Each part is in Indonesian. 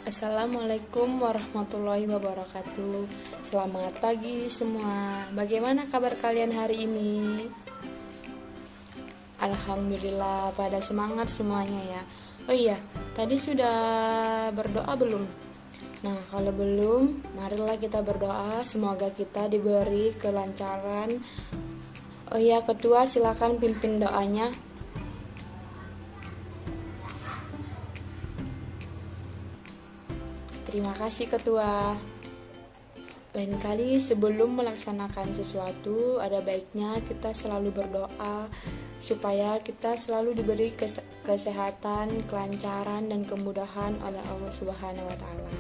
Assalamualaikum warahmatullahi wabarakatuh. Selamat pagi semua. Bagaimana kabar kalian hari ini? Alhamdulillah pada semangat semuanya ya. Oh iya, tadi sudah berdoa belum? Nah, kalau belum, marilah kita berdoa semoga kita diberi kelancaran. Oh iya, ketua silakan pimpin doanya. Terima kasih ketua. Lain kali sebelum melaksanakan sesuatu, ada baiknya kita selalu berdoa supaya kita selalu diberi kesehatan, kelancaran, dan kemudahan oleh Allah Subhanahu wa Ta'ala.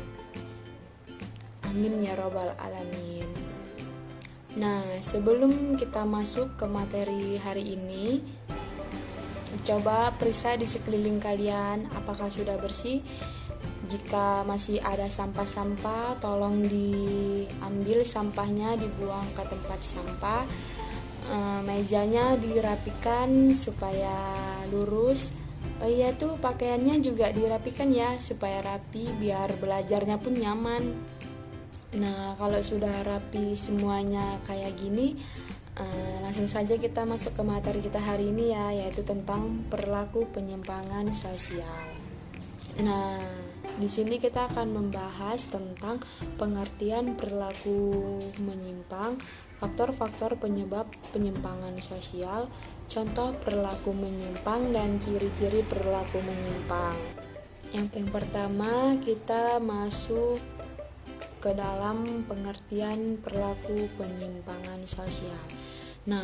Amin ya Rabbal Alamin. Nah, sebelum kita masuk ke materi hari ini, coba periksa di sekeliling kalian apakah sudah bersih. Jika masih ada sampah-sampah, tolong diambil sampahnya, dibuang ke tempat sampah. Mejanya dirapikan supaya lurus. Iya tuh, pakaiannya juga dirapikan ya supaya rapi, biar belajarnya pun nyaman. Nah, kalau sudah rapi semuanya kayak gini, langsung saja kita masuk ke materi kita hari ini ya, yaitu tentang perilaku penyimpangan sosial. Nah, di sini kita akan membahas tentang pengertian perilaku menyimpang, faktor-faktor penyebab penyimpangan sosial, contoh perilaku menyimpang, dan ciri-ciri perilaku menyimpang. Yang pertama, kita masuk ke dalam pengertian perilaku penyimpangan sosial. Nah,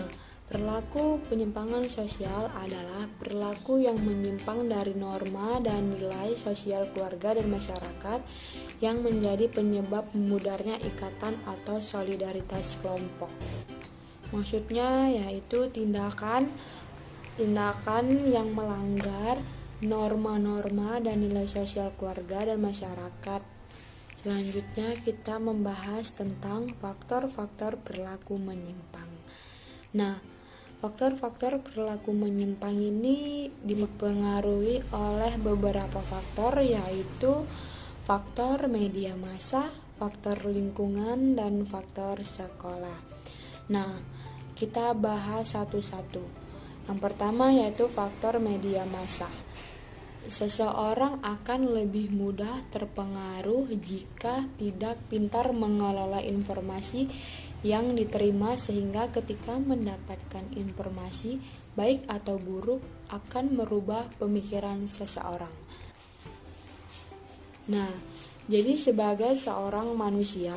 perilaku penyimpangan sosial adalah perilaku yang menyimpang dari norma dan nilai sosial keluarga dan masyarakat yang menjadi penyebab memudarnya ikatan atau solidaritas kelompok. Maksudnya yaitu tindakan yang melanggar norma-norma dan nilai sosial keluarga dan masyarakat. Selanjutnya kita membahas tentang faktor-faktor perilaku menyimpang. Nah, faktor-faktor perilaku menyimpang ini dipengaruhi oleh beberapa faktor, yaitu faktor media massa, faktor lingkungan, dan faktor sekolah. Nah, kita bahas satu-satu. Yang pertama yaitu faktor media massa. Seseorang akan lebih mudah terpengaruh jika tidak pintar mengelola informasi yang diterima, sehingga ketika mendapatkan informasi baik atau buruk akan merubah pemikiran seseorang. Nah, jadi sebagai seorang manusia,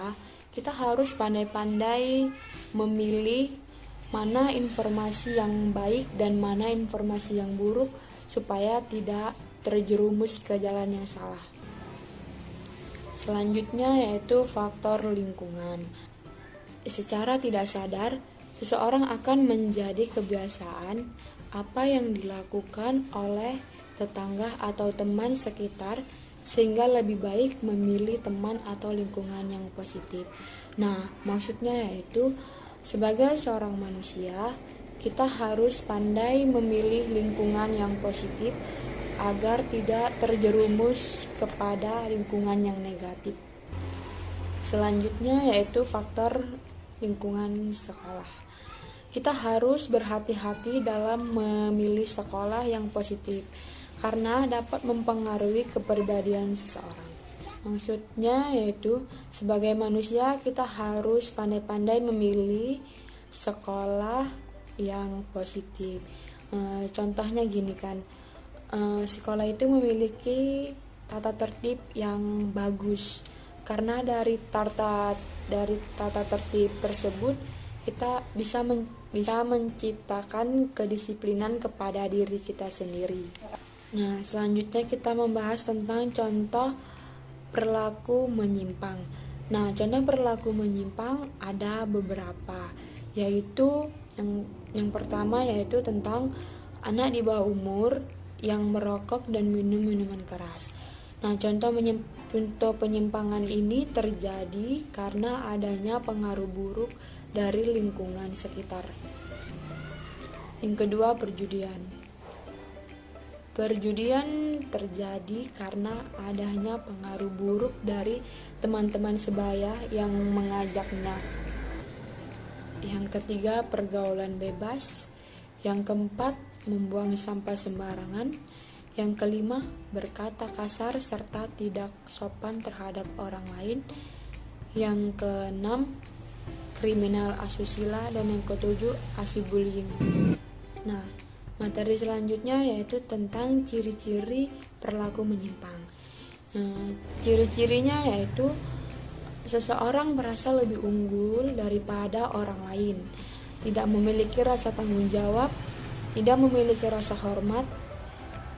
kita harus pandai-pandai memilih mana informasi yang baik dan mana informasi yang buruk supaya tidak terjerumus ke jalan yang salah. Selanjutnya yaitu faktor lingkungan. Secara tidak sadar, seseorang akan menjadi kebiasaan apa yang dilakukan oleh tetangga atau teman sekitar, sehingga lebih baik memilih teman atau lingkungan yang positif. Nah, maksudnya yaitu sebagai seorang manusia, kita harus pandai memilih lingkungan yang positif agar tidak terjerumus kepada lingkungan yang negatif. Selanjutnya yaitu faktor lingkungan sekolah. Kita harus berhati-hati dalam memilih sekolah yang positif karena dapat mempengaruhi kepribadian seseorang. Maksudnya yaitu sebagai manusia kita harus pandai-pandai memilih sekolah yang positif. Contohnya gini kan, sekolah itu memiliki tata tertib yang bagus. Karena dari tata tertib tersebut kita bisa menciptakan kedisiplinan kepada diri kita sendiri. Nah, selanjutnya kita membahas tentang contoh perilaku menyimpang. Nah, contoh perilaku menyimpang ada beberapa, yaitu yang pertama yaitu tentang anak di bawah umur yang merokok dan minum minuman keras. Nah, contoh penyimpangan ini terjadi karena adanya pengaruh buruk dari lingkungan sekitar. Yang kedua, perjudian. Perjudian terjadi karena adanya pengaruh buruk dari teman-teman sebaya yang mengajaknya. Yang ketiga, pergaulan bebas. Yang keempat, membuang sampah sembarangan. Yang kelima, berkata kasar serta tidak sopan terhadap orang lain. Yang keenam, kriminal asusila. Dan yang ketujuh, asibullying. Nah, materi selanjutnya yaitu tentang ciri-ciri perilaku menyimpang. Ciri-cirinya yaitu seseorang merasa lebih unggul daripada orang lain, tidak memiliki rasa tanggung jawab, tidak memiliki rasa hormat,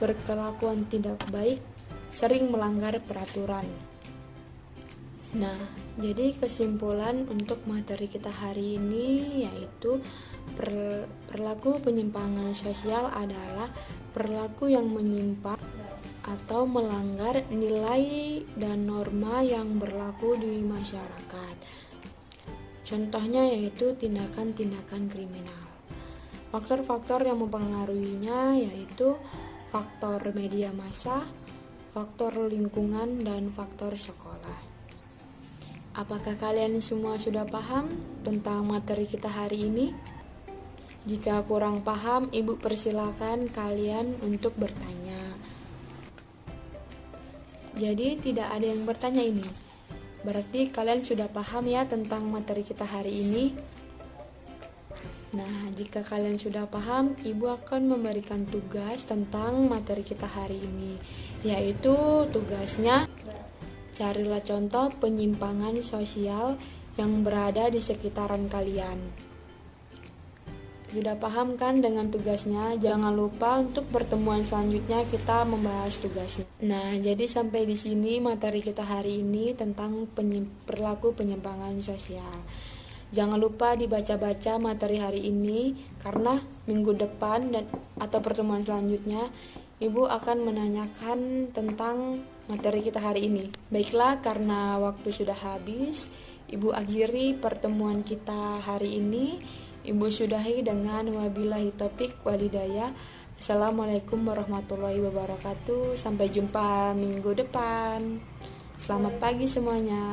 berkelakuan tidak baik, sering melanggar peraturan. Nah, jadi kesimpulan untuk materi kita hari ini yaitu perilaku penyimpangan sosial adalah perilaku yang menyimpang atau melanggar nilai dan norma yang berlaku di masyarakat. Contohnya yaitu tindakan-tindakan kriminal. Faktor-faktor yang mempengaruhinya yaitu faktor media massa, faktor lingkungan, dan faktor sekolah. Apakah kalian semua sudah paham tentang materi kita hari ini? Jika kurang paham, Ibu persilakan kalian untuk bertanya. Jadi tidak ada yang bertanya ini. Berarti kalian sudah paham ya tentang materi kita hari ini. Nah, jika kalian sudah paham, Ibu akan memberikan tugas tentang materi kita hari ini, yaitu tugasnya carilah contoh penyimpangan sosial yang berada di sekitaran kalian. Sudah paham kan dengan tugasnya? Jangan lupa untuk pertemuan selanjutnya kita membahas tugasnya. Nah, jadi sampai di sini materi kita hari ini tentang perilaku penyimpangan sosial. Jangan lupa dibaca-baca materi hari ini karena minggu depan atau pertemuan selanjutnya Ibu akan menanyakan tentang materi kita hari ini. Baiklah, karena waktu sudah habis, Ibu akhiri pertemuan kita hari ini. Ibu sudahi dengan wabillahi taufiq walhidayah. Assalamualaikum warahmatullahi wabarakatuh. Sampai jumpa minggu depan. Selamat pagi semuanya.